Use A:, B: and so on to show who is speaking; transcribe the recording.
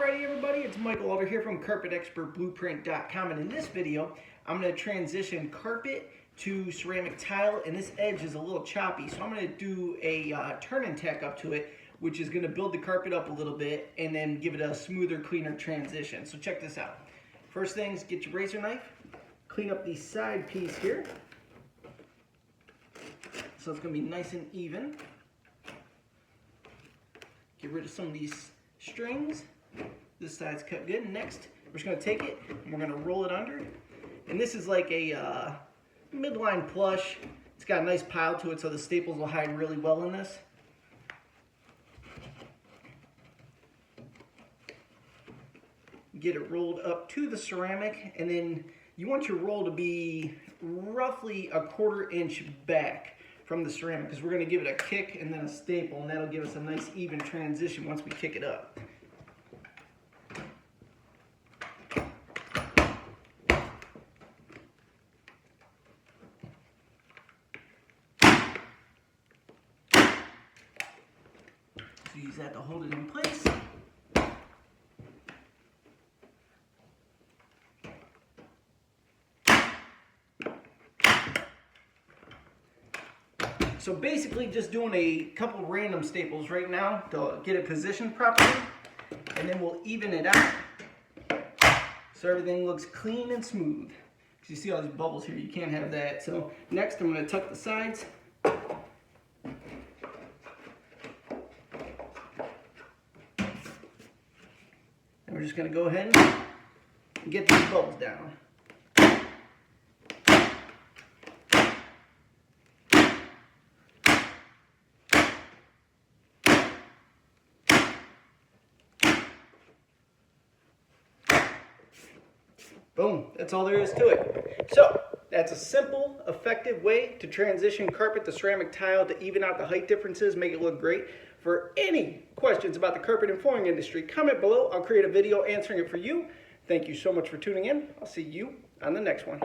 A: Alrighty everybody, it's Michael Alder here from CarpetExpertBlueprint.com, and in this video I'm going to transition carpet to ceramic tile, and this edge is a little choppy, so I'm going to do a turn and tack up to it, which is going to build the carpet up a little bit and then give it a smoother, cleaner transition. So check this out. First things, get your razor knife, clean up the side piece here so it's going to be nice and even. Get rid of some of these strings. This side's cut good. Next, we're just going to take it and we're going to roll it under. And this is like a midline plush. It's got a nice pile to it, so the staples will hide really well in this. Get it rolled up to the ceramic, and then you want your roll to be roughly a 1/4 inch back from the ceramic, because we're going to give it a kick and then a staple, and that'll give us a nice even transition once we kick it up. So use that to hold it in place. So basically just doing a couple random staples right now to get it positioned properly, and then we'll even it out so everything looks clean and smooth. Because you see all these bubbles here, you can't have that. So next I'm going to tuck the sides. And we're just going to go ahead and get these bubbles down. Boom, that's all there is to it. So, that's a simple, effective way to transition carpet to ceramic tile to even out the height differences, make it look great. For any questions about the carpet and flooring industry, comment below. I'll create a video answering it for you. Thank you so much for tuning in. I'll see you on the next one.